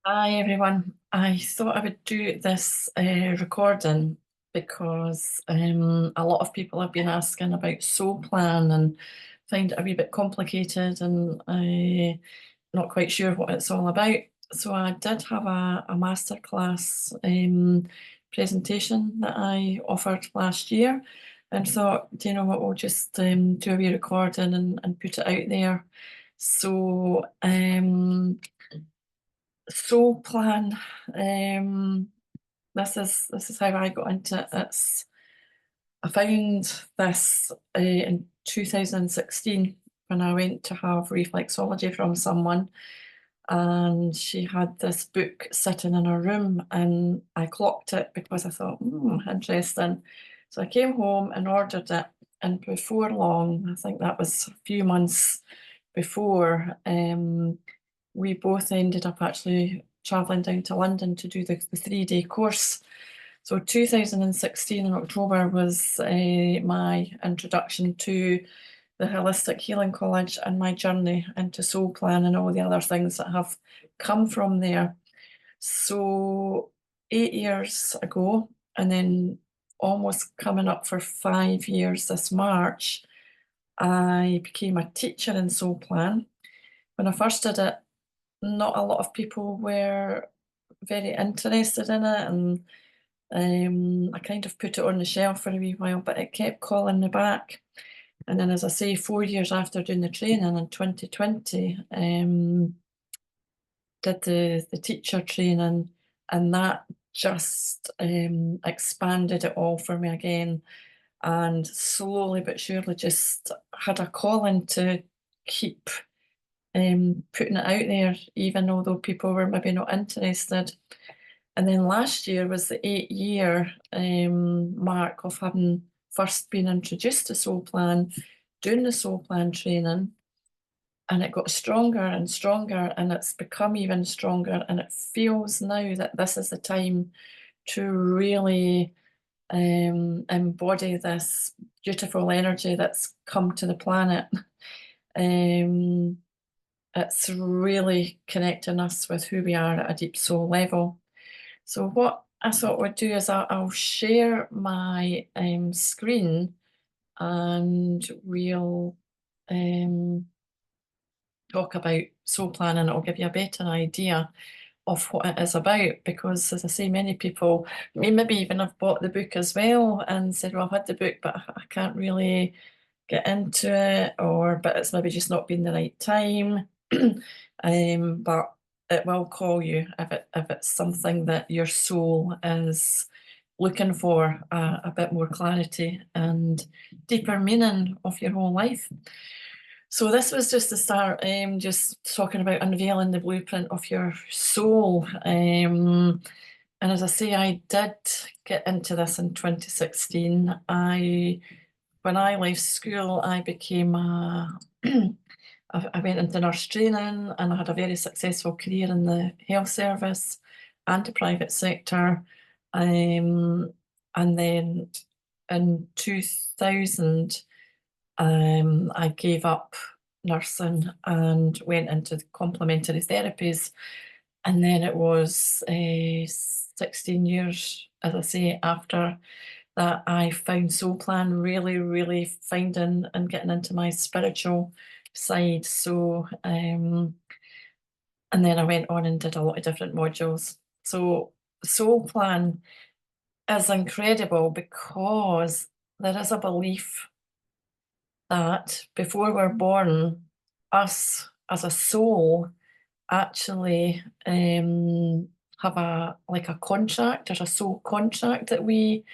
Hi everyone. I thought I would do this recording because a lot of people have been asking about soul plan and find it a wee bit complicated and I not quite sure what it's all about. So I did have a masterclass presentation that I offered last year and thought, do you know what, we'll just do a wee recording and put it out there. So soul plan. Um, this is how I got into it. I found this in 2016 when I went to have reflexology from someone, and she had this book sitting in her room, and I clocked it because I thought, interesting. So I came home and ordered it, and before long, I think that was a few months before, we both ended up actually travelling down to London to do the 3-day course. So 2016 in October was my introduction to the Holistic Healing College and my journey into Soul Plan and all the other things that have come from there. So 8 years ago, and then almost coming up for 5 years this March, I became a teacher in Soul Plan. When I first did it, not a lot of people were very interested in it, and I kind of put it on the shelf for a wee while, but it kept calling me back. And then, as I say, 4 years after doing the training in 2020, did the teacher training, and that just expanded it all for me again. And slowly but surely, just had a calling to keep putting it out there, even although people were maybe not interested. And then last year was the 8 year mark of having first been introduced to Soul Plan, doing the Soul Plan training, and it got stronger and stronger, and it's become even stronger. And it feels now that this is the time to really embody this beautiful energy that's come to the planet. Um, it's really connecting us with who we are at a deep soul level. So what I thought we'd do is I'll share my screen, and we'll um, talk about soul planning. It'll give you a better idea of what it is about, because as I say, many people maybe even have bought the book as well and said, well, I've had the book but I can't really get into it, or but it's maybe just not been the right time. But it will call you if it's something that your soul is looking for, a bit more clarity and deeper meaning of your whole life. So this was just to start, just talking about unveiling the blueprint of your soul. And as I say, I did get into this in 2016. When I left school, I became I went into nurse training, and I had a very successful career in the health service and the private sector. Um, and then in 2000, I gave up nursing and went into the complementary therapies. And then it was 16 years, as I say, after that I found Soul Plan, really, really finding and getting into my spiritual side. So, and then I went on and did a lot of different modules. So, Soul Plan is incredible because there is a belief that before we're born, us as a soul actually have a like a contract. There's a soul contract that we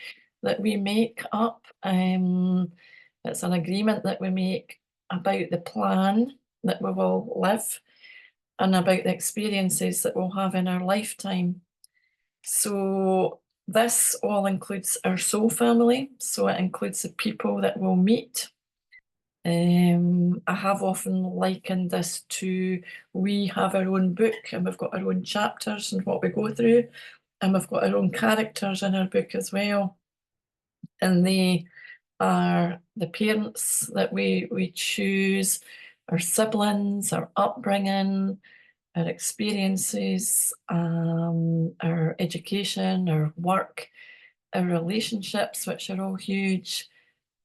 make up. It's an agreement that we make about the plan that we will live and about the experiences that we'll have in our lifetime. So this all includes our soul family. So it includes the people that we'll meet. I have often likened this to, we have our own book and we've got our own chapters and what we go through, and we've got our own characters in our book as well. And they are the parents that we choose, our siblings, our upbringing, our experiences, our education, our work, our relationships, which are all huge,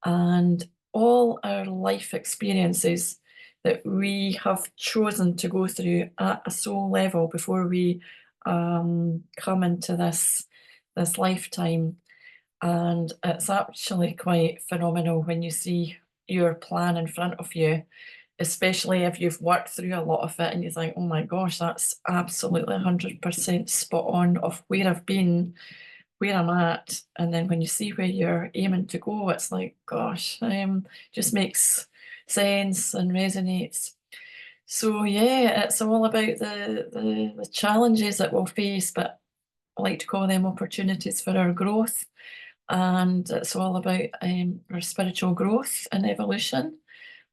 and all our life experiences that we have chosen to go through at a soul level before we come into this lifetime. And it's actually quite phenomenal when you see your plan in front of you, especially if you've worked through a lot of it and you think, oh my gosh, that's absolutely 100% spot on of where I've been, where I'm at. And then when you see where you're aiming to go, it's like, gosh, just makes sense and resonates. So yeah, it's all about the challenges that we'll face, but I like to call them opportunities for our growth. And it's all about our spiritual growth and evolution,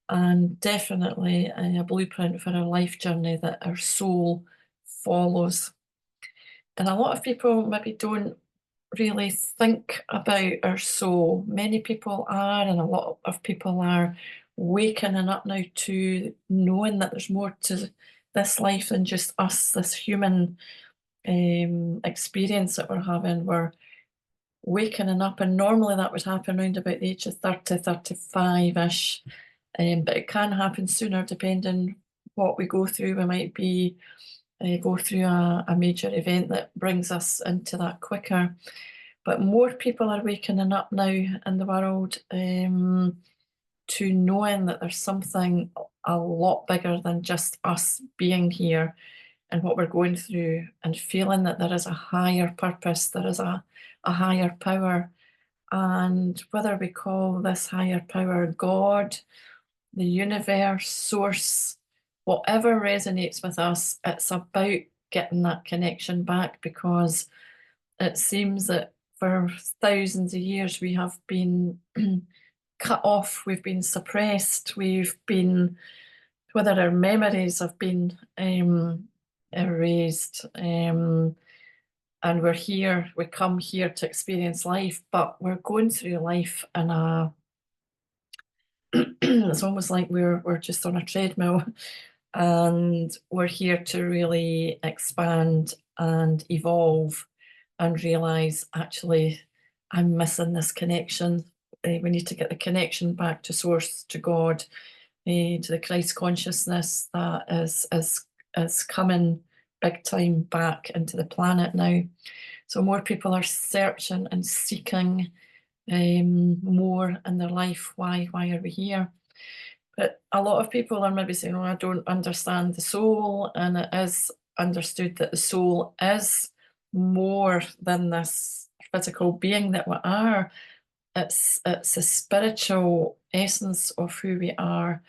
and definitely a blueprint for our life journey that our soul follows. And a lot of people maybe don't really think about our soul. Many people are, and a lot of people are wakening up now to knowing that there's more to this life than just us, this human experience that we're having. We're wakening up, and normally that would happen around about the age of 30, 35-ish. But it can happen sooner depending what we go through. We might be go through a major event that brings us into that quicker. But more people are waking up now in the world to knowing that there's something a lot bigger than just us being here and what we're going through, and feeling that there is a higher purpose, there is a higher power. And whether we call this higher power God, the universe, source, whatever resonates with us, it's about getting that connection back, because it seems that for thousands of years we have been cut off, we've been suppressed, we've been, whether our memories have been erased, and we're here, we come here to experience life, but we're going through life in a it's almost like we're just on a treadmill, and we're here to really expand and evolve and realize, actually, I'm missing this connection. We need to get the connection back to source, to God, to the Christ consciousness that is coming big time back into the planet now. So more people are searching and seeking more in their life. Why are we here? But a lot of people are maybe saying, oh, I don't understand the soul. And it is understood that the soul is more than this physical being that we are. It's a spiritual essence of who we are,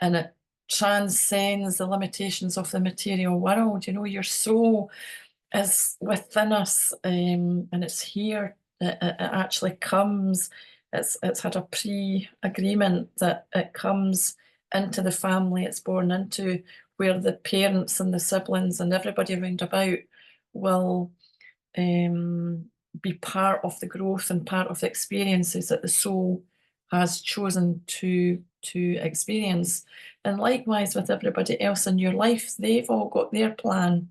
and it transcends the limitations of the material world. You know, your soul is within us, and it's here. It actually comes. It's had a pre-agreement that it comes into the family it's born into, where the parents and the siblings and everybody around about will be part of the growth and part of the experiences that the soul has chosen to experience. And likewise with everybody else in your life, they've all got their plan,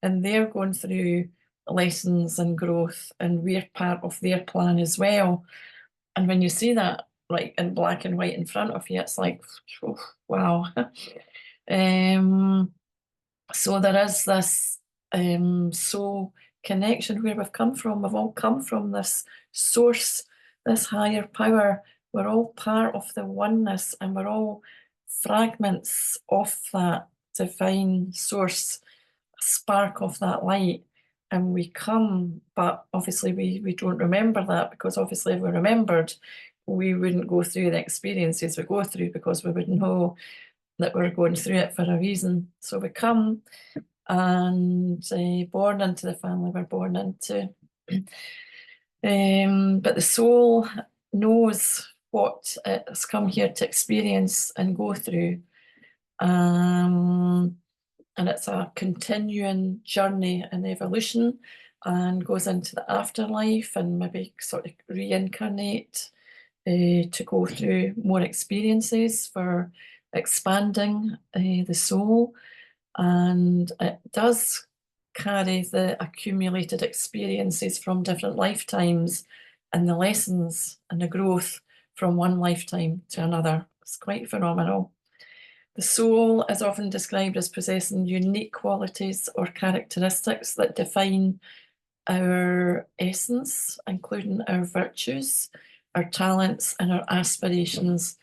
and they're going through lessons and growth, and we're part of their plan as well. And when you see that like in black and white in front of you, it's like, oh, wow. So there is this soul connection where we've come from. We've all come from this source, this higher power. We're all part of the oneness, and we're all fragments of that divine source, a spark of that light. And we come, but obviously we don't remember that, because obviously if we remembered, we wouldn't go through the experiences we go through, because we would know that we're going through it for a reason. So we come, and born into the family we're born into. But the soul knows what it's come here to experience and go through. And it's a continuing journey in evolution, and goes into the afterlife and maybe sort of reincarnate to go through more experiences for expanding the soul. and it does carry the accumulated experiences from different lifetimes and the lessons and the growth from one lifetime to another. It's quite phenomenal. The soul is often described as possessing unique qualities or characteristics that define our essence, including our virtues, our talents, and our aspirations.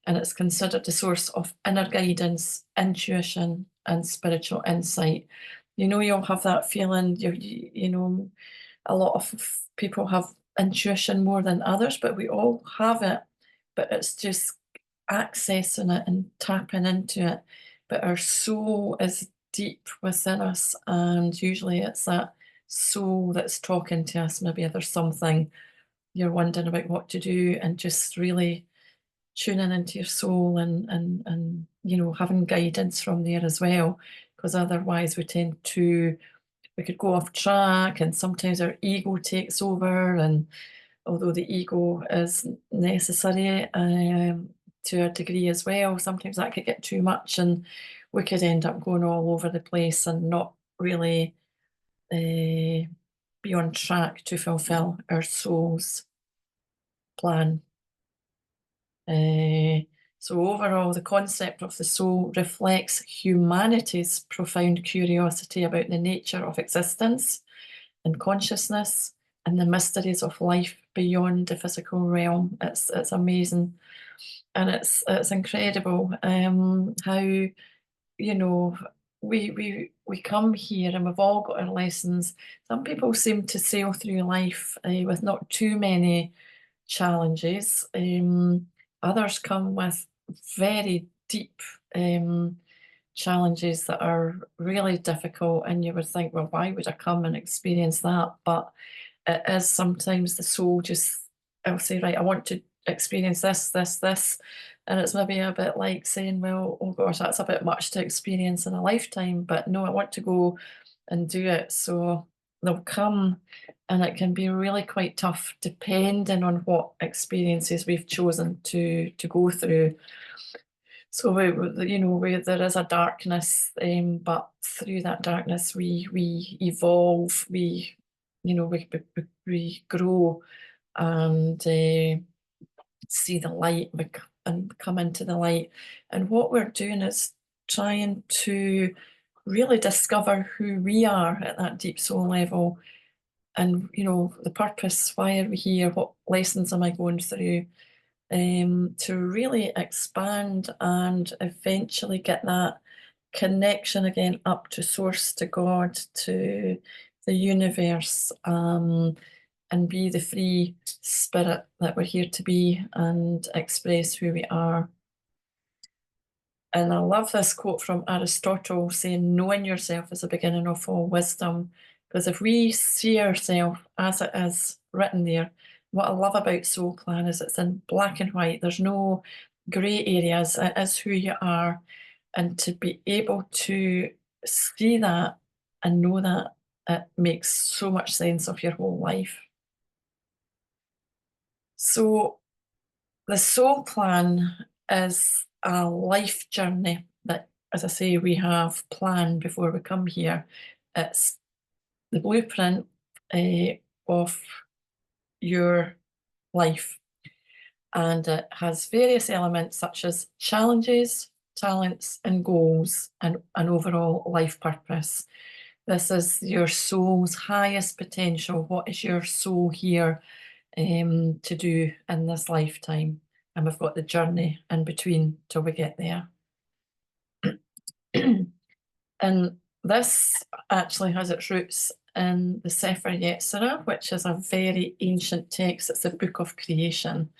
And it's considered the source of inner guidance, intuition, and spiritual insight. You know, you'll have that feeling, you know, a lot of people have intuition more than others, but we all have it. But it's just accessing it and tapping into it. But our soul is deep within us, and usually it's that soul that's talking to us. Maybe there's something you're wondering about what to do, and just really tuning into your soul and you know, having guidance from there as well. Because otherwise we could go off track, and sometimes our ego takes over. And although the ego is necessary to a degree as well, sometimes that could get too much, and we could end up going all over the place and not really be on track to fulfill our soul's plan. So overall, the concept of the soul reflects humanity's profound curiosity about the nature of existence and consciousness and the mysteries of life beyond the physical realm. It's amazing, and it's incredible how, you know, we come here and we've all got our lessons. Some people seem to sail through life with not too many challenges. Others come with very deep challenges that are really difficult, and you would think, well, why would I come and experience that? But it is sometimes the soul just, I'll say, right, I want to experience this, this, this. And it's maybe a bit like saying, well, oh gosh, that's a bit much to experience in a lifetime, but no, I want to go and do it. So they'll come, and it can be really quite tough depending on what experiences we've chosen to go through. So you know, there is a darkness, but through that darkness we evolve, we, you know, we grow, and see the light, and come into the light. And what we're doing is trying to really discover who we are at that deep soul level, and, you know, the purpose. Why are we here? What lessons am I going through? To really expand and eventually get that connection again up to source, to God, to the universe, and be the free spirit that we're here to be, and express who we are. And I love this quote from Aristotle saying, knowing yourself is the beginning of all wisdom. Because if we see ourselves as it is written there, what I love about Soul Plan is it's in black and white. There's no grey areas. It is who you are. And to be able to see that and know that, it makes so much sense of your whole life. So the Soul Plan is a life journey that, as I say, we have planned before we come here. It's the blueprint of your life, and it has various elements such as challenges, talents, and goals, and an overall life purpose. This is your soul's highest potential. What is your soul here to do in this lifetime? And we've got the journey in between till we get there. And this actually has its roots in the Sefer Yetzirah, which is a very ancient text. It's a book of creation.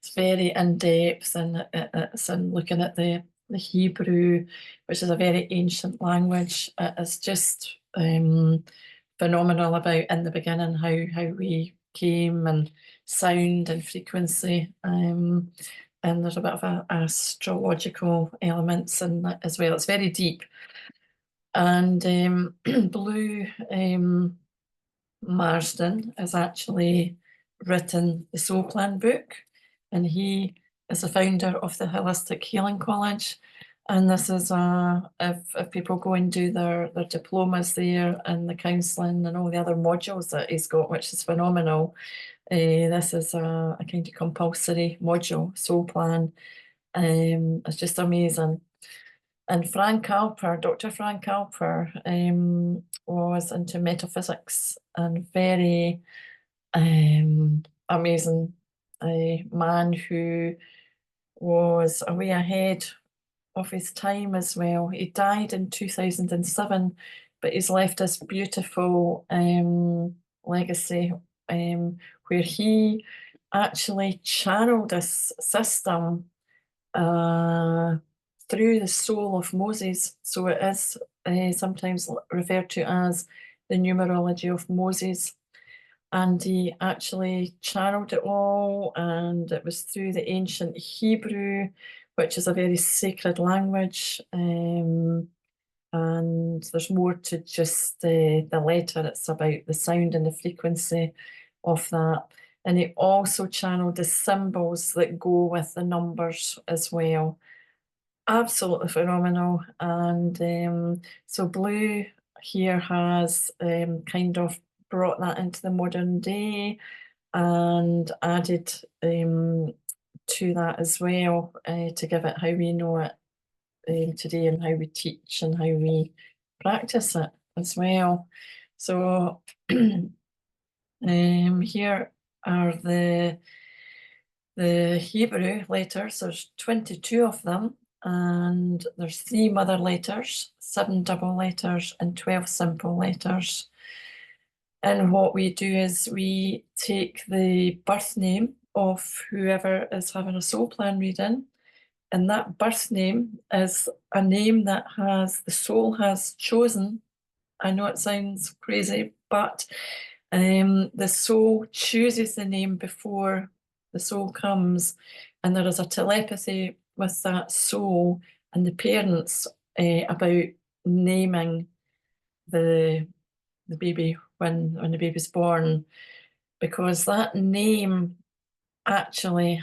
It's very in-depth, and it's in looking at the Hebrew, which is a very ancient language. It's just phenomenal about in the beginning how we came, and sound and frequency. And there's a bit of astrological elements in that as well. It's very deep. And Blue Marsden has actually written the Soul Plan book, and he is the founder of the Holistic Healing College. And this is if people go and do their diplomas there and the counselling and all the other modules that he's got, which is phenomenal. This is a kind of compulsory module, soul plan. It's just amazing. And Dr. Frank Alper, was into metaphysics and very amazing man who was way ahead of his time as well. He died in 2007, but he's left this beautiful legacy where he actually channeled this system uh, through the soul of Moses. So it is sometimes referred to as the numerology of Moses. And he actually channeled it all, and it was through the ancient Hebrew, which is a very sacred language. And there's more to just the letter, it's about the sound and the frequency of that. And he also channeled the symbols that go with the numbers as well. Absolutely phenomenal. And so Blue here has kind of brought that into the modern day and added to that as well, to give it how we know it today and how we teach and how we practice it as well. So here are the Hebrew letters. There's 22 of them, and there's 3 mother letters, 7 double letters, and 12 simple letters. And what we do is we take the birth name of whoever is having a soul plan reading, and that birth name is a name that the soul has chosen. I know it sounds crazy, but the soul chooses the name before the soul comes, and there is a telepathy with that soul and the parents about naming the baby when the baby's born, because that name actually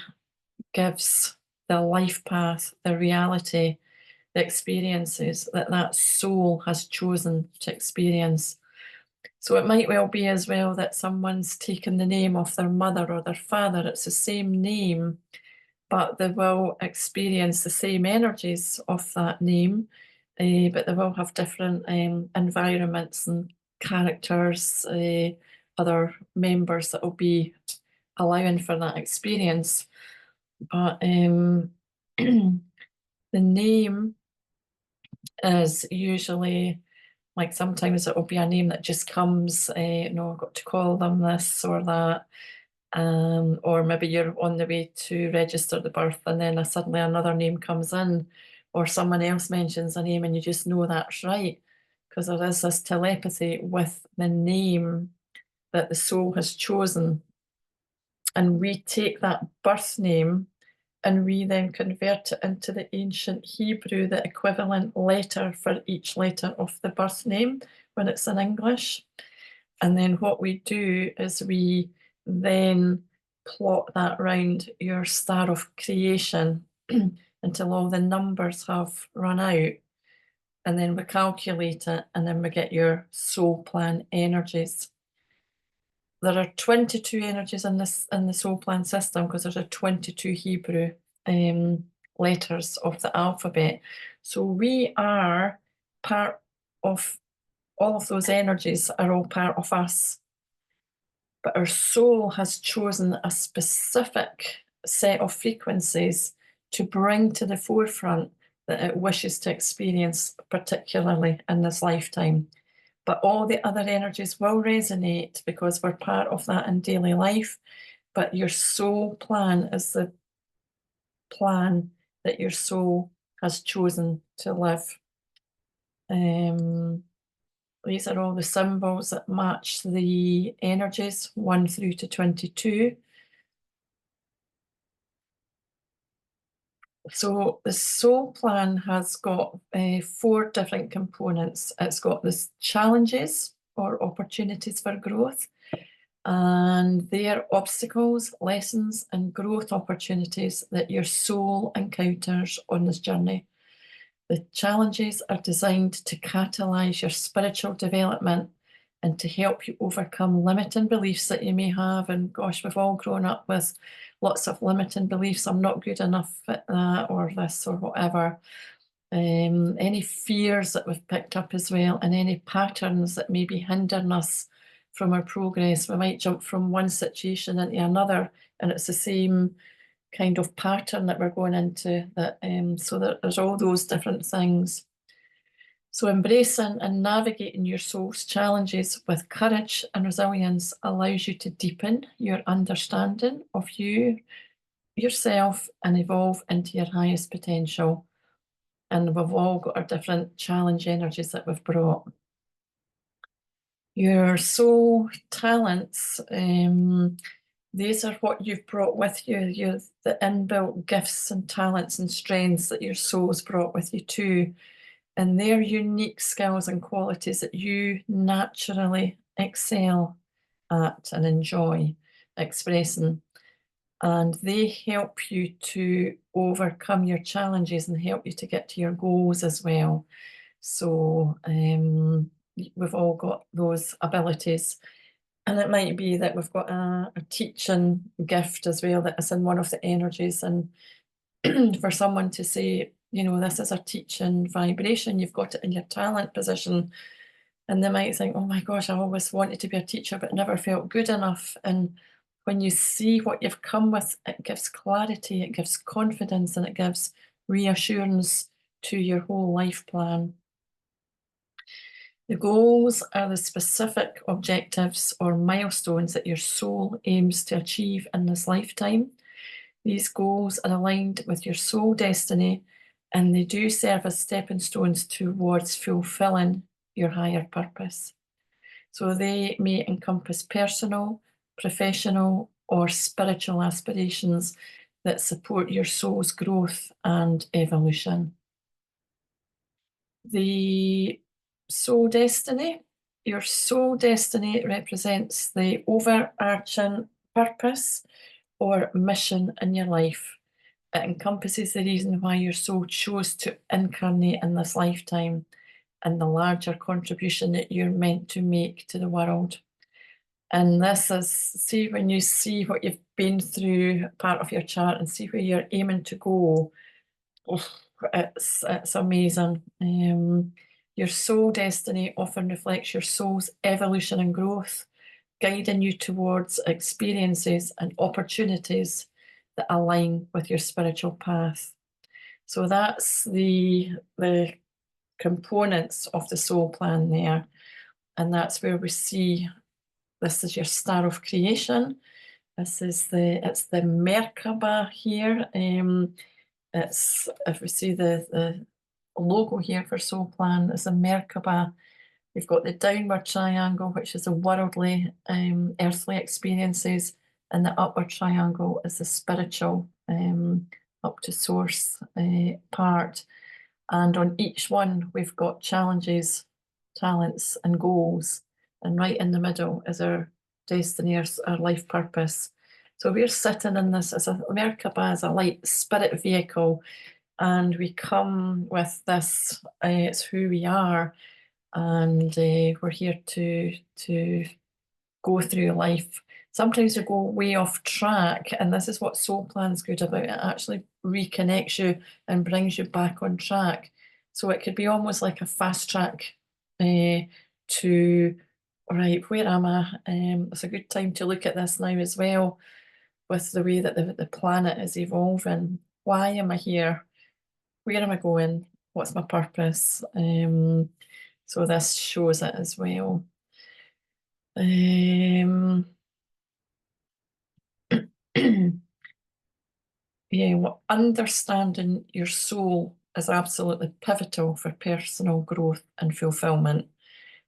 gives the life path, the reality, the experiences that that soul has chosen to experience. So it might well be as well that someone's taken the name of their mother or their father. It's the same name, but they will experience the same energies of that name, but they will have different environments and characters, other members that will be allowing for that experience. But the name is usually, like, sometimes it will be a name that just comes, I've got to call them this or that. Or maybe you're on the way to register the birth and then suddenly another name comes in, or someone else mentions a name and you just know that's right, because there is this telepathy with the name that the soul has chosen. And we take that birth name and we then convert it into the ancient Hebrew, the equivalent letter for each letter of the birth name when it's in English. And then what we do is we then plot that round your star of creation until all the numbers have run out. And then we calculate it, and then we get your soul plan energies. There are 22 energies in the soul plan system, because there's a 22 Hebrew letters of the alphabet. So we are part of all of those energies, are all part of us. But our soul has chosen a specific set of frequencies to bring to the forefront that it wishes to experience, particularly in this lifetime. But all the other energies will resonate because we're part of that in daily life. But your soul plan is the plan that your soul has chosen to live. These are all the symbols that match the energies 1 through to 22. So the soul plan has got 4 different components. It's got the challenges or opportunities for growth, and they are obstacles, lessons, and growth opportunities that your soul encounters on this journey. The challenges are designed to catalyse your spiritual development and to help you overcome limiting beliefs that you may have. And gosh, we've all grown up with lots of limiting beliefs. I'm not good enough at that, or this, or whatever. Any fears that we've picked up as well, and any patterns that may be hindering us from our progress. We might jump from one situation into another, and it's the same kind of pattern that we're going into. That so that there's all those different things. So embracing and navigating your soul's challenges with courage and resilience allows you to deepen your understanding of you, yourself, and evolve into your highest potential. And we've all got our different challenge energies that we've brought. Your soul talents, these are what you've brought with you. The inbuilt gifts and talents and strengths that your soul's brought with you too. And they're unique skills and qualities that you naturally excel at and enjoy expressing. And they help you to overcome your challenges and help you to get to your goals as well. So we've all got those abilities. And it might be that we've got a teaching gift as well that is in one of the energies. And for someone to say, you know, this is a teaching vibration, you've got it in your talent position. And they might think, oh my gosh, I always wanted to be a teacher, but never felt good enough. And when you see what you've come with, it gives clarity, it gives confidence, and it gives reassurance to your whole life plan. The goals are the specific objectives or milestones that your soul aims to achieve in this lifetime. These goals are aligned with your soul destiny, and they do serve as stepping stones towards fulfilling your higher purpose. So they may encompass personal, professional, or spiritual aspirations that support your soul's growth and evolution. The soul destiny. Your soul destiny represents the overarching purpose or mission in your life. It encompasses the reason why your soul chose to incarnate in this lifetime and the larger contribution that you're meant to make to the world. And this is, see, when you see what you've been through, part of your chart, and see where you're aiming to go, it's amazing. Your soul destiny often reflects your soul's evolution and growth, guiding you towards experiences and opportunities that align with your spiritual path. So that's the components of the soul plan there. And that's where we see this is your star of creation. It's the Merkaba here. It's, if we see the logo here for soul plan, it's a Merkaba. We've got the downward triangle, which is the worldly, earthly experiences, and the upward triangle is the spiritual, up to source part. And on each one, we've got challenges, talents, and goals. And right in the middle is our destiny, our life purpose. So we're sitting in this as a Merkaba, as a light spirit vehicle, and we come with this. It's who we are, and we're here to go through life. Sometimes we go way off track, and this is what soul plan's good about. It actually reconnects you and brings you back on track. So it could be almost like a fast track to, right, where am I? It's a good time to look at this now as well, with the way that the planet is evolving. Why am I here? Where am I going? What's my purpose? So this shows it as well. Yeah, well, understanding your soul is absolutely pivotal for personal growth and fulfillment.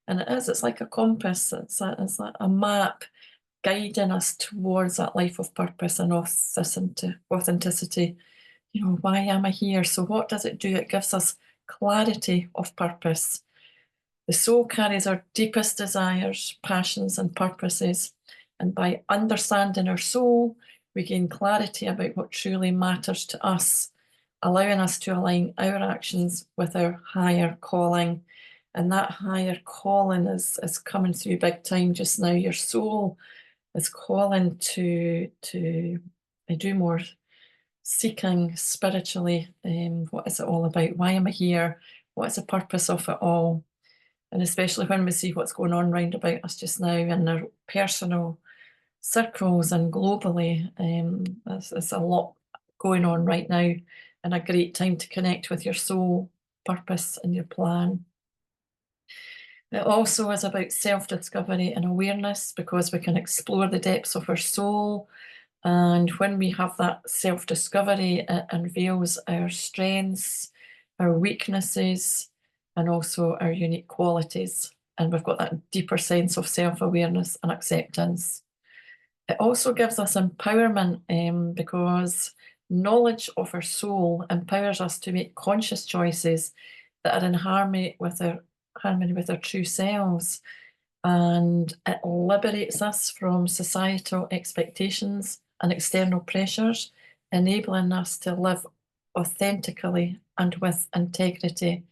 And it is, it's like a compass, it's like a map guiding us towards that life of purpose and authenticity. You know, why am I here? So what does it do? It gives us clarity of purpose. The soul carries our deepest desires, passions, and purposes. And by understanding our soul, we gain clarity about what truly matters to us. allowing us to align our actions with our higher calling. And that higher calling is coming through big time just now. Your soul is calling to do more seeking spiritually. What is it all about? Why am I here? What is the purpose of it all? And especially when we see what's going on round about us just now in our personal circles and globally, there's a lot going on right now, and a great time to connect with your soul purpose and your plan. It also is about self-discovery and awareness, because we can explore the depths of our soul. And when we have that self-discovery, it unveils our strengths, our weaknesses, and also our unique qualities. And we've got that deeper sense of self-awareness and acceptance. It also gives us empowerment, because knowledge of our soul empowers us to make conscious choices that are in harmony with our true selves. And it liberates us from societal expectations and external pressures, enabling us to live authentically and with integrity.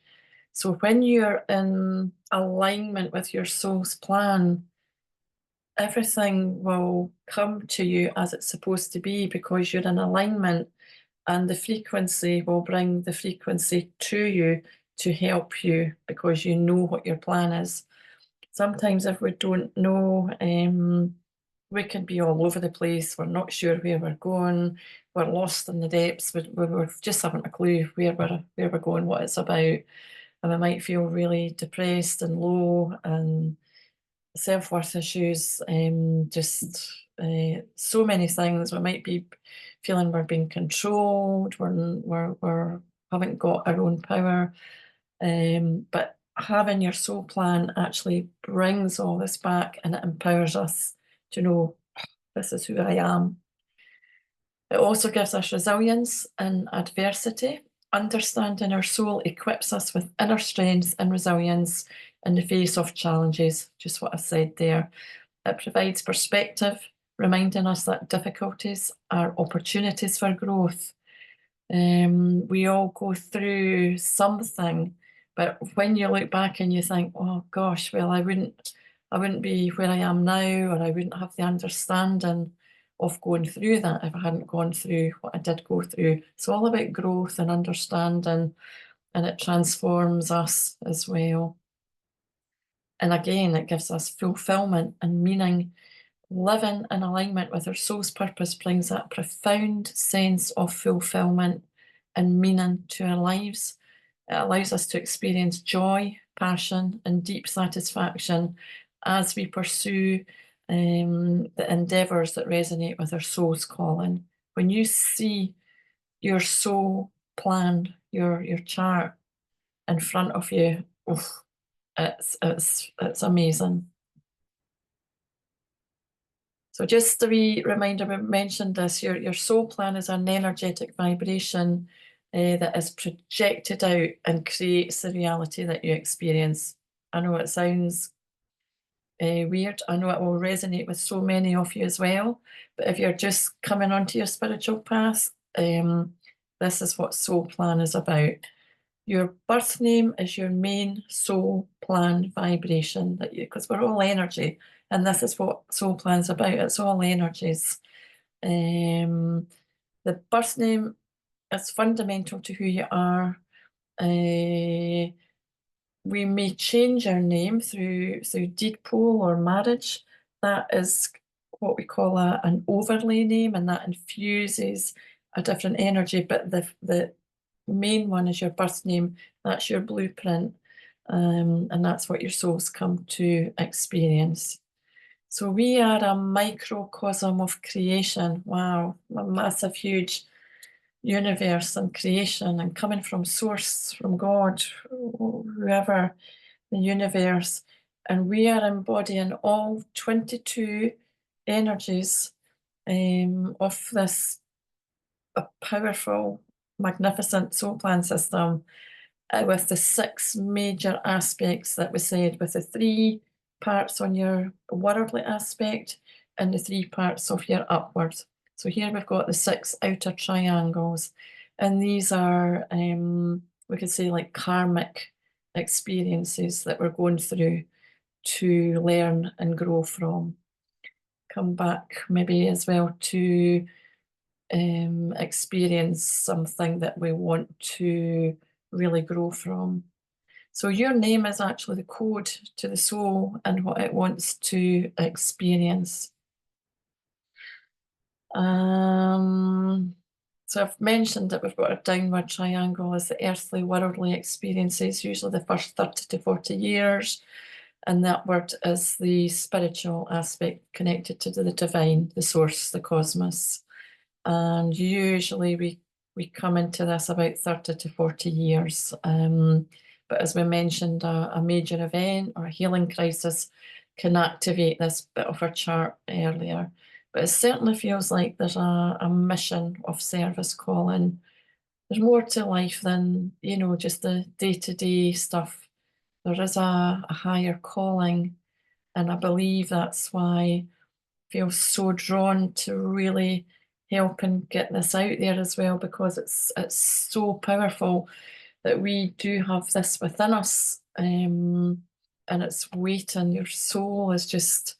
So when you're in alignment with your soul's plan, everything will come to you as it's supposed to be, because you're in alignment, and the frequency will bring the frequency to you to help you, because you know what your plan is. Sometimes if we don't know, we can be all over the place. We're not sure where we're going. We're lost in the depths. We're just haven't a clue where we're going, what it's about. And we might feel really depressed and low, and self-worth issues, just so many things. We might be feeling we're being controlled, we're haven't got our own power. But having your soul plan actually brings all this back, and it empowers us to know this is who I am. It also gives us resilience in adversity. Understanding our soul equips us with inner strength and resilience in the face of challenges, just what I said there. It provides perspective, reminding us that difficulties are opportunities for growth. We all go through something, but when you look back and you think, oh gosh, well, I wouldn't be where I am now, or I wouldn't have the understanding of going through that if I hadn't gone through what I did go through. It's all about growth and understanding, and it transforms us as well. And again, it gives us fulfillment and meaning. Living in alignment with our soul's purpose brings that profound sense of fulfillment and meaning to our lives. It allows us to experience joy, passion, and deep satisfaction as we pursue the endeavours that resonate with our soul's calling. When you see your soul plan, your chart in front of you, oof, it's amazing. So just a wee reminder, we mentioned this, your soul plan is an energetic vibration that is projected out and creates the reality that you experience. I know it sounds weird. I know it will resonate with so many of you as well. But if you're just coming onto your spiritual path, this is what soul plan is about. Your birth name is your main soul plan vibration, that because we're all energy, and this is what soul plan's about. It's all energies. The birth name is fundamental to who you are. We may change our name through deed poll or marriage. That is what we call an overlay name, and that infuses a different energy. But the main one is your birth name. That's your blueprint, and that's what your souls come to experience. So we are a microcosm of creation. Wow, a massive, huge universe and creation, and coming from source, from God, whoever, the universe. And we are embodying all 22 energies of this powerful, magnificent soul plan system, with the 6 major aspects that we said, with the 3 parts on your worldly aspect and the 3 parts of your upward. So here we've got the 6 outer triangles, And these are, we could say, like karmic experiences that we're going through to learn and grow from. Come back maybe as well to experience something that we want to really grow from. So your name is actually the code to the soul and what it wants to experience. So I've mentioned that we've got a downward triangle as the earthly, worldly experiences, usually the first 30 to 40 years. And that word is the spiritual aspect connected to the divine, the source, the cosmos. And usually we come into this about 30 to 40 years. But as we mentioned, a major event or a healing crisis can activate this bit of our chart earlier. But it certainly feels like there's a mission of service calling. There's more to life than, just the day-to-day stuff. There is a higher calling, and I believe that's why feel so drawn to really help and get this out there as well, because it's so powerful that we do have this within us, and it's waiting. Your soul is just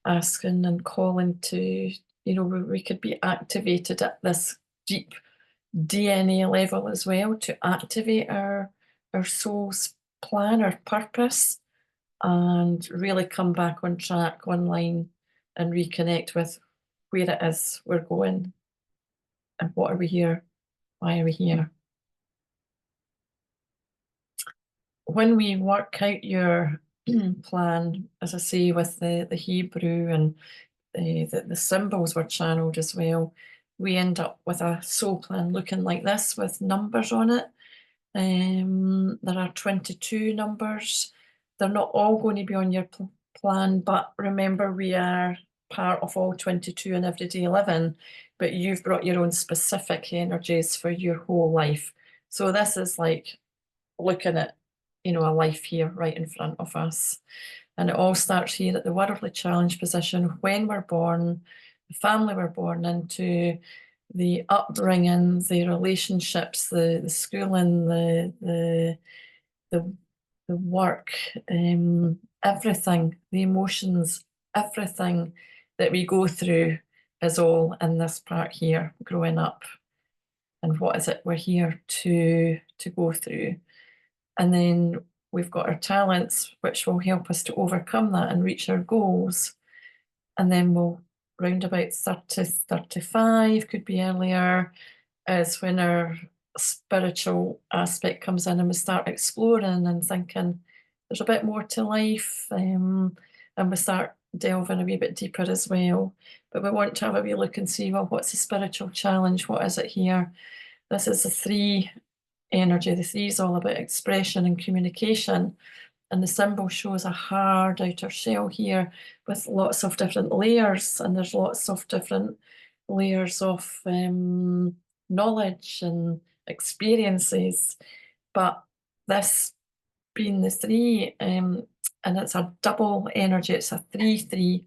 asking and calling to, we could be activated at this deep DNA level as well to activate our soul's plan, our purpose, and really come back on track, online, and reconnect with where it is we're going and what are we here, why are we here. When we work out your plan, as I say, with the Hebrew and the symbols were channeled as well, we end up with a soul plan looking like this with numbers on it. There are 22 numbers. They're not all going to be on your plan, but remember, we are part of all 22 in everyday living, but you've brought your own specific energies for your whole life. So this is like looking at, a life here right in front of us. And it all starts here at the worldly challenge position when we're born, the family we're born into, the upbringing, the relationships, the schooling, the work, everything, the emotions, everything that we go through is all in this part here, growing up. And what is it we're here to go through? And then we've got our talents, which will help us to overcome that and reach our goals. And then we'll round about 30, 35, could be earlier, is when our spiritual aspect comes in and we start exploring and thinking there's a bit more to life, and we start delving a wee bit deeper as well. But we want to have a wee look and see, well, what's the spiritual challenge? What is it here? This is the 3 energy. The 3 is all about expression and communication. And the symbol shows a hard outer shell here with lots of different layers, and there's lots of different layers of knowledge and experiences. But this being the 3, and it's a double energy, it's a 3-3.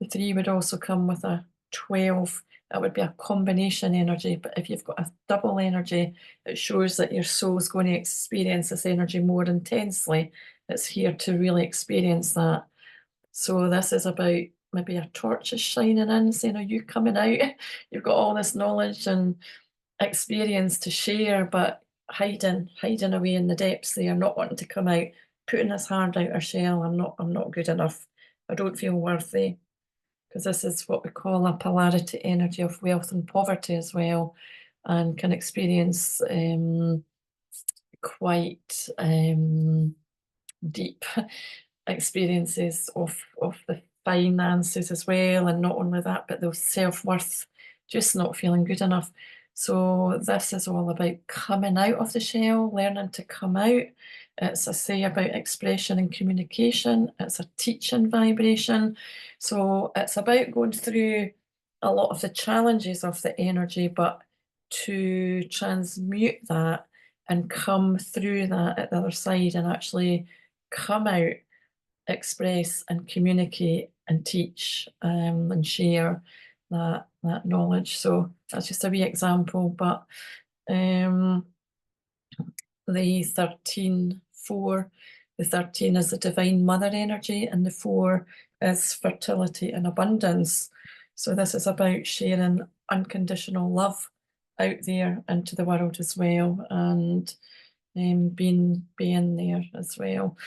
The 3 would also come with a 12. That would be a combination energy. But if you've got a double energy, it shows that your soul's going to experience this energy more intensely. It's here to really experience that. So this is about maybe a torch is shining in, saying, are you coming out? You've got all this knowledge and experience to share, but hiding away in the depths there, not wanting to come out, putting this hard outer shell. I'm not good enough. I don't feel worthy. Because this is what we call a polarity energy of wealth and poverty as well, and can experience quite deep experiences of the finances as well, and not only that, but the self-worth, just not feeling good enough. So this is all about coming out of the shell, learning to come out. It's a say about expression and communication. It's a teaching vibration. So it's about going through a lot of the challenges of the energy, but to transmute that and come through that at the other side and actually come out, express and communicate and teach, and share that knowledge. So that's just a wee example, but Um, the 13-4, the 13 is the divine mother energy, and the 4 is fertility and abundance. So this is about sharing unconditional love out there into the world as well, and being there as well.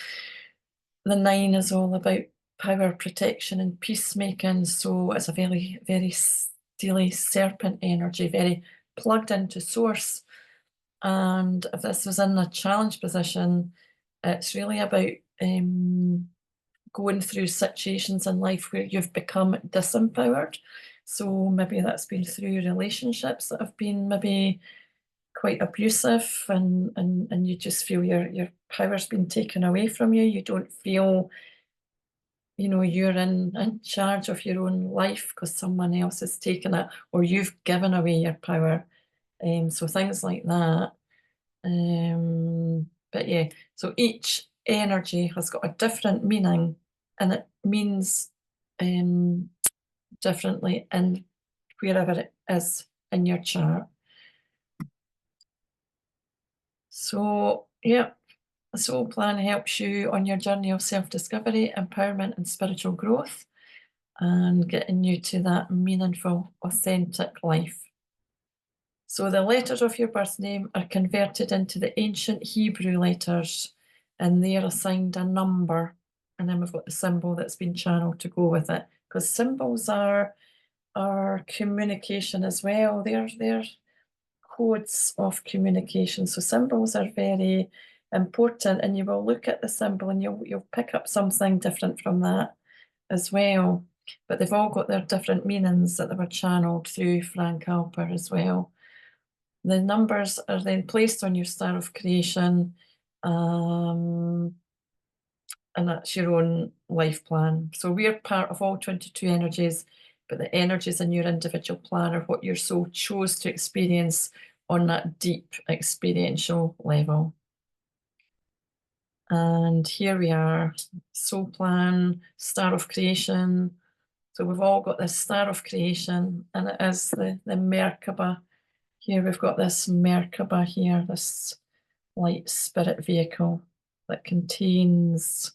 The 9 is all about power, protection, and peacemaking. So it's a very, very steely serpent energy, very plugged into source. And if this was in a challenge position, it's really about going through situations in life where you've become disempowered. So maybe that's been through relationships that have been maybe quite abusive, and you just feel your power's been taken away from you. You don't feel, you're in charge of your own life because someone else has taken it, or you've given away your power. So things like that. But yeah, so each energy has got a different meaning, and it means differently in wherever it is in your chart. So yeah, the soul plan helps you on your journey of self-discovery, empowerment, and spiritual growth, and getting you to that meaningful, authentic life. So the letters of your birth name are converted into the ancient Hebrew letters, and they are assigned a number. And then we've got the symbol that's been channeled to go with it, because symbols are communication as well. They're codes of communication. So symbols are very important, and you will look at the symbol and you'll pick up something different from that as well. But they've all got their different meanings that they were channeled through Frank Alper as well. The numbers are then placed on your star of creation, and that's your own life plan. So we're part of all 22 energies, but the energies in your individual plan are what your soul chose to experience on that deep experiential level. And here we are, soul plan, star of creation. So we've all got this star of creation, and it is the Merkaba. Here we've got this Merkaba here, this light spirit vehicle that contains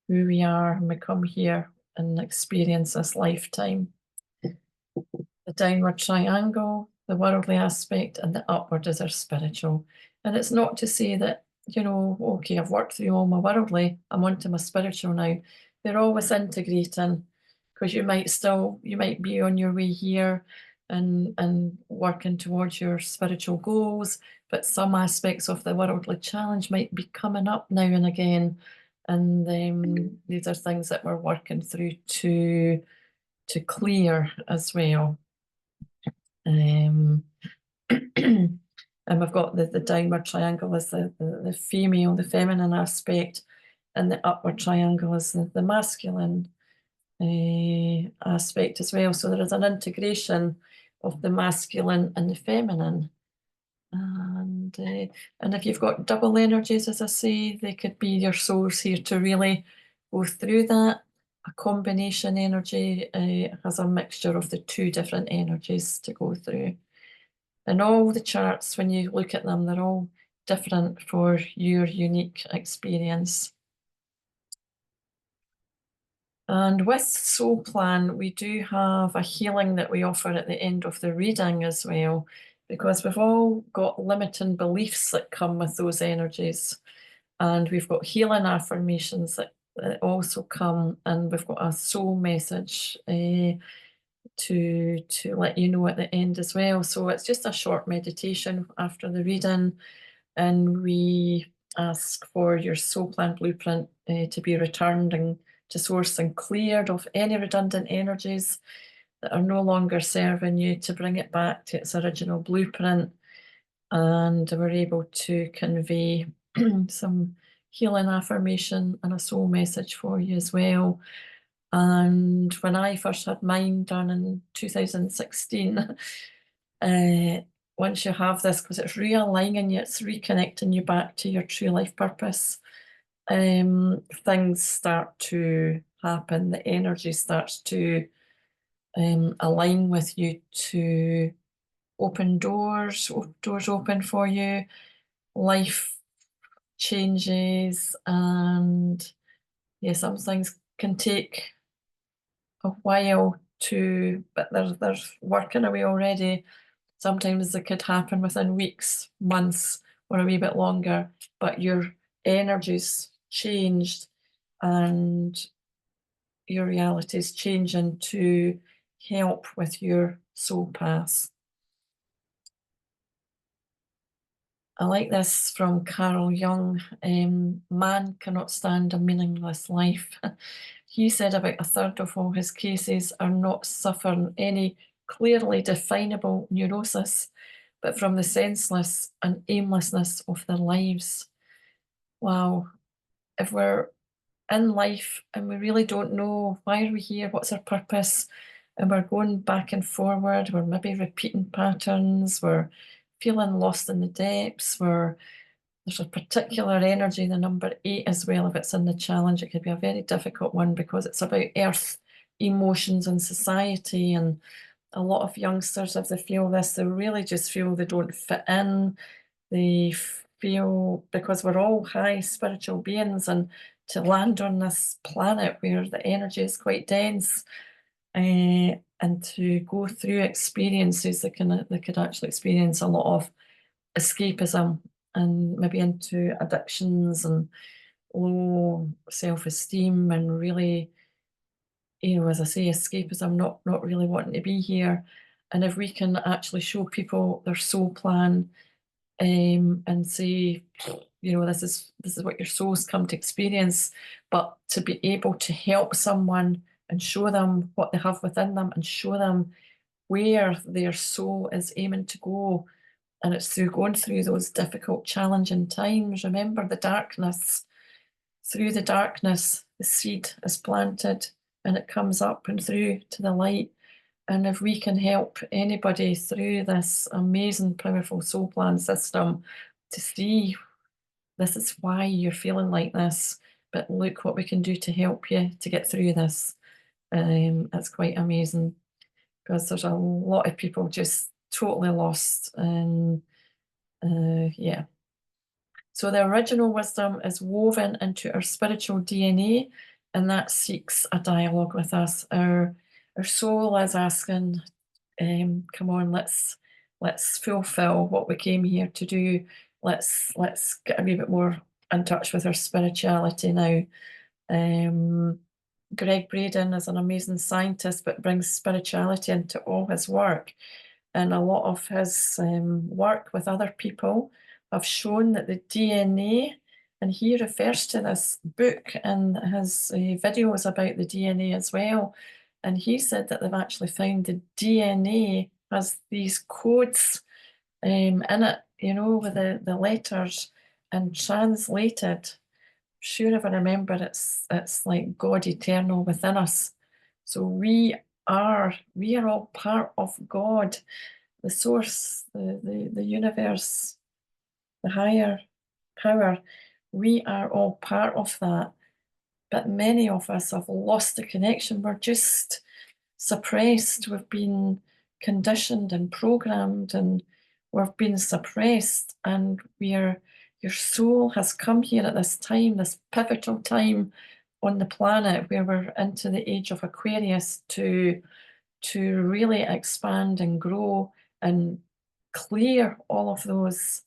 who we are, and we come here and experience this lifetime. The downward triangle, the worldly aspect, and the upward is our spiritual. And it's not to say that, okay, I've worked through all my worldly, I'm onto my spiritual now. They're always integrating, because you might be on your way here and working towards your spiritual goals, but some aspects of the worldly challenge might be coming up now and again. And these are things that we're working through to clear as well. Um, and we've got the downward triangle as the female, the feminine aspect, and the upward triangle is the masculine aspect as well. So there is an integration of the masculine and the feminine. And if you've got double energies, as I say, they could be your souls here to really go through that. A combination energy has a mixture of the two different energies to go through. And all the charts, when you look at them, they're all different for your unique experience. And with Soul Plan, we do have a healing that we offer at the end of the reading as well, because we've all got limiting beliefs that come with those energies. And we've got healing affirmations that also come, and we've got a soul message to let you know at the end as well. So it's just a short meditation after the reading, and we ask for your soul plan blueprint to be returned and to source and cleared of any redundant energies that are no longer serving you, to bring it back to its original blueprint. And we're able to convey some healing affirmation and a soul message for you as well. And when I first had mine done in 2016, once you have this, because it's realigning you, it's reconnecting you back to your true life purpose, things start to happen. The energy starts to align with you to open doors, doors open for you, life changes, and yeah, some things can take a while to, but there's working away already. Sometimes it could happen within weeks, months, or a wee bit longer, but your energy's changed and your reality's changing to help with your soul path. I like this from Carl Jung. Man cannot stand a meaningless life. He said about a third of all his cases are not suffering any clearly definable neurosis, but from the senseless and aimlessness of their lives. Wow. If we're in life and we really don't know why are we here, what's our purpose, and we're going back and forward, we're maybe repeating patterns, we're feeling lost in the depths, there's a particular energy, the number 8 as well, if it's in the challenge. It could be a very difficult one because it's about earth emotions and society. And a lot of youngsters, if they feel this, they really just feel they don't fit in. They feel, because we're all high spiritual beings, and to land on this planet where the energy is quite dense, and to go through experiences, they could actually experience a lot of escapism and maybe into addictions and low self-esteem, and really, as I say, escapism, not really wanting to be here. And if we can actually show people their soul plan, and say, this is what your soul's come to experience, but to be able to help someone and show them what they have within them and show them where their soul is aiming to go. And it's through going through those difficult, challenging times. Remember the darkness. Through the darkness, the seed is planted and it comes up and through to the light. And if we can help anybody through this amazing, powerful soul plan system to see this is why you're feeling like this, but look what we can do to help you to get through this. It's quite amazing because there's a lot of people just totally lost. And yeah. So the original wisdom is woven into our spiritual DNA, and that seeks a dialogue with us. Our soul is asking, come on, let's fulfill what we came here to do. Let's get a wee bit more in touch with our spirituality now. Greg Braden is an amazing scientist, but brings spirituality into all his work. And a lot of his work with other people have shown that the DNA, and he refers to this book and his videos about the DNA as well. And he said that they've actually found the DNA has these codes in it, with the letters, and translated. Sure, if I remember, it's like God eternal within us. So we are all part of God, the source, the universe, the higher power. We are all part of that. But many of us have lost the connection. We're just suppressed. We've been conditioned and programmed, and we've been suppressed. And your soul has come here at this time, this pivotal time on the planet where we're into the age of Aquarius to really expand and grow and clear all of those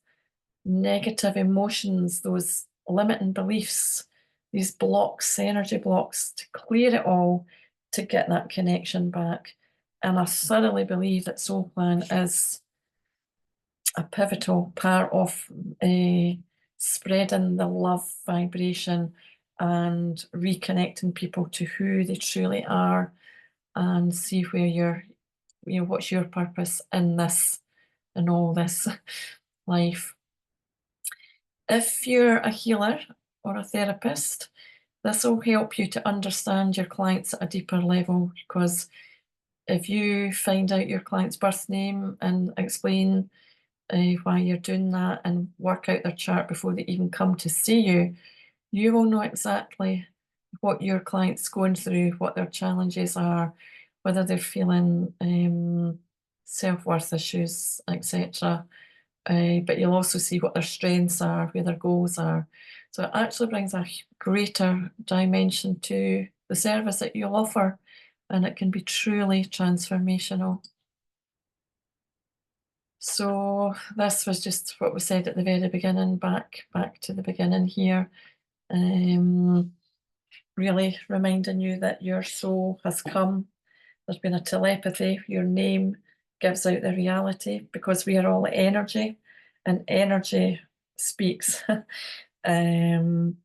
negative emotions, those limiting beliefs, these blocks, energy blocks, to clear it all, to get that connection back. And I thoroughly believe that Soul Plan is a pivotal part of spreading the love vibration and reconnecting people to who they truly are, and see where what's your purpose in this, in all this life. If you're a healer or a therapist, this will help you to understand your clients at a deeper level, because if you find out your client's birth name and explain why you're doing that and work out their chart before they even come to see you, you will know exactly what your client's going through, what their challenges are, whether they're feeling self-worth issues, etc. But you'll also see what their strengths are, where their goals are. So it actually brings a greater dimension to the service that you'll offer, and it can be truly transformational. So this was just what we said at the very beginning, back to the beginning here. Um, really reminding you that your soul has come. There's been a telepathy. Your name gives out the reality because we are all energy, and energy speaks. um,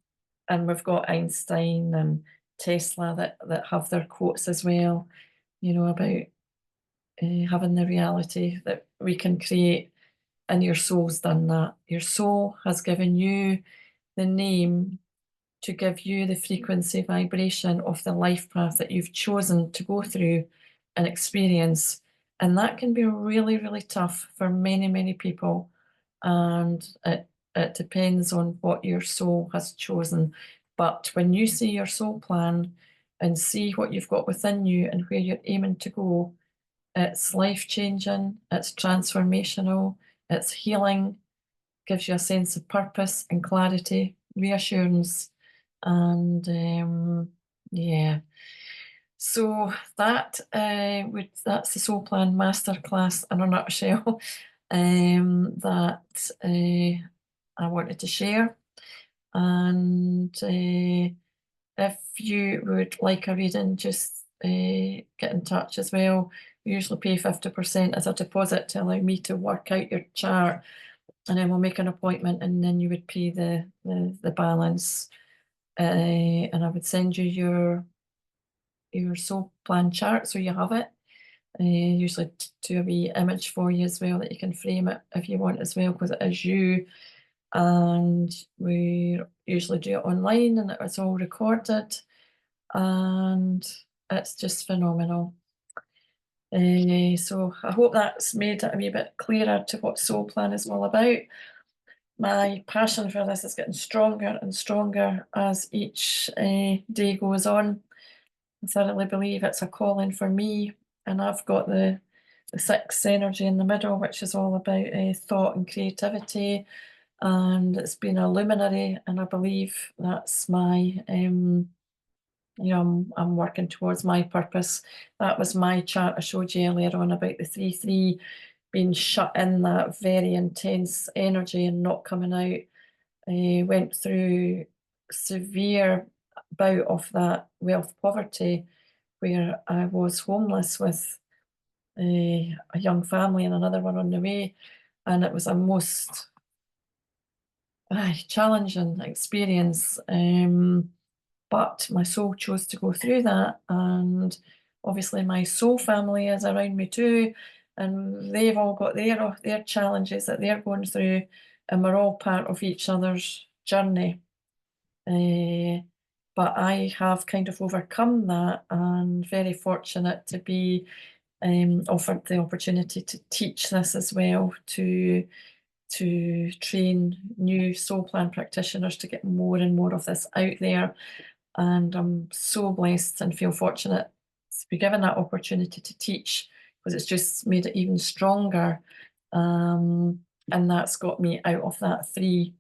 and we've got Einstein and Tesla that have their quotes as well, about having the reality that we can create, and your soul's done that. Your soul has given you the name to give you the frequency vibration of the life path that you've chosen to go through and experience. And that can be really, really tough for many, many people. And it depends on what your soul has chosen. But when you see your soul plan and see what you've got within you and where you're aiming to go, it's life changing, it's transformational, it's healing, gives you a sense of purpose and clarity, reassurance, and yeah. So that's the Soul Plan Masterclass in a nutshell. That I wanted to share, and if you would like a reading, just get in touch as well. We usually pay 50% as a deposit to allow me to work out your chart, and then we'll make an appointment, and then you would pay the balance. And I would send you your soul plan chart so you have it. Usually do a wee image for you as well that you can frame it if you want as well, because it is you. And we usually do it online, and it's all recorded, and it's just phenomenal. So I hope that's made it a wee bit clearer to what Soul Plan is all about. My passion for this is getting stronger and stronger as each day goes on. I thoroughly believe it's a calling for me, and I've got the sixth energy in the middle, which is all about thought and creativity, and it's been a luminary, and I believe that's my I'm working towards my purpose. That was my chart I showed you earlier on about the 3-3 being shut in, that very intense energy and not coming out. Went through severe bout of that wealth poverty, where I was homeless with a young family and another one on the way, and it was a most challenging experience. But my soul chose to go through that, and obviously my soul family is around me too, and they've all got their challenges that they're going through, and we're all part of each other's journey. But I have kind of overcome that, and very fortunate to be offered the opportunity to teach this as well, to train new soul plan practitioners to get more and more of this out there. And I'm so blessed and feel fortunate to be given that opportunity to teach, because it's just made it even stronger. And that's got me out of that three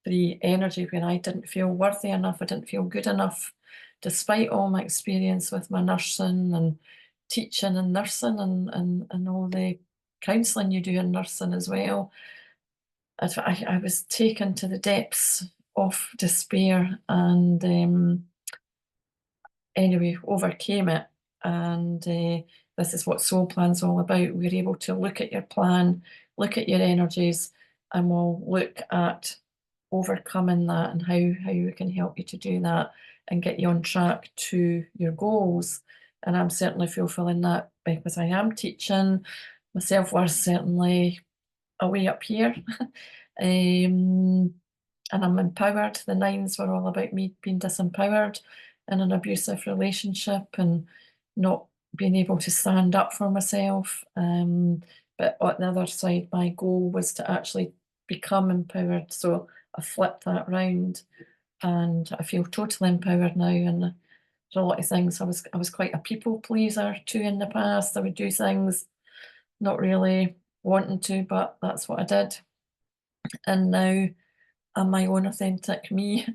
energy where I didn't feel worthy enough, I didn't feel good enough, despite all my experience with my nursing and teaching and nursing, and all the counselling you do in nursing as well. I was taken to the depths of despair, and anyway, overcame it. And this is what Soul Plan's all about. We're able to look at your plan, look at your energies, and we'll look at overcoming that and how we can help you to do that and get you on track to your goals. And I'm certainly fulfilling that because I am teaching. My self-worth certainly away up here. And I'm empowered. The nines were all about me being disempowered in an abusive relationship and not being able to stand up for myself. But on the other side, my goal was to actually become empowered. So I flipped that round, and I feel totally empowered now. And there's a lot of things. I was quite a people pleaser too in the past. I would do things not really wanting to, but that's what I did. And now I'm my own authentic me.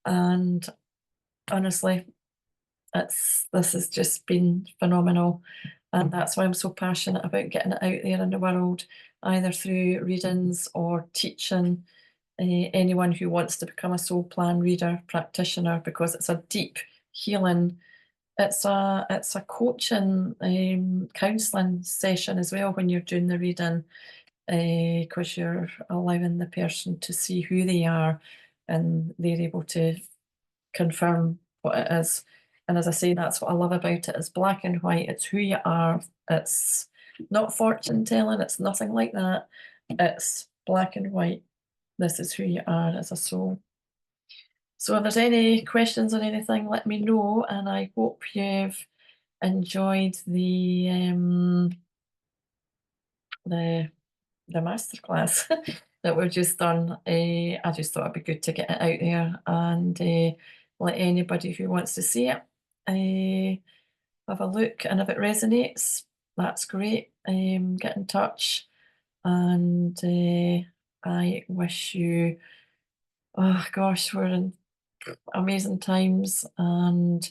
And honestly, this has just been phenomenal. And that's why I'm so passionate about getting it out there in the world, either through readings or teaching anyone who wants to become a soul plan reader practitioner, because it's a deep healing. It's a coaching, counselling session as well when you're doing the reading, because you're allowing the person to see who they are, and they're able to confirm what it is. And as I say, that's what I love about it. It's black and white. It's who you are. It's not fortune telling. It's nothing like that. It's black and white. This is who you are as a soul. So if there's any questions or anything, let me know. And I hope you've enjoyed the the masterclass that we've just done. I just thought it'd be good to get it out there and let anybody who wants to see it have a look. And if it resonates, that's great. Get in touch, and I wish you. Oh gosh, we're in amazing times, and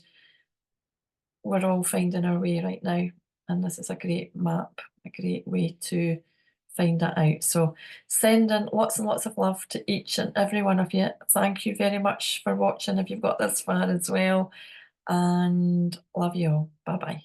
we're all finding our way right now. And this is a great map, a great way to find that out. So sending lots and lots of love to each and every one of you. Thank you very much for watching if you've got this far as well. And love you all. Bye bye.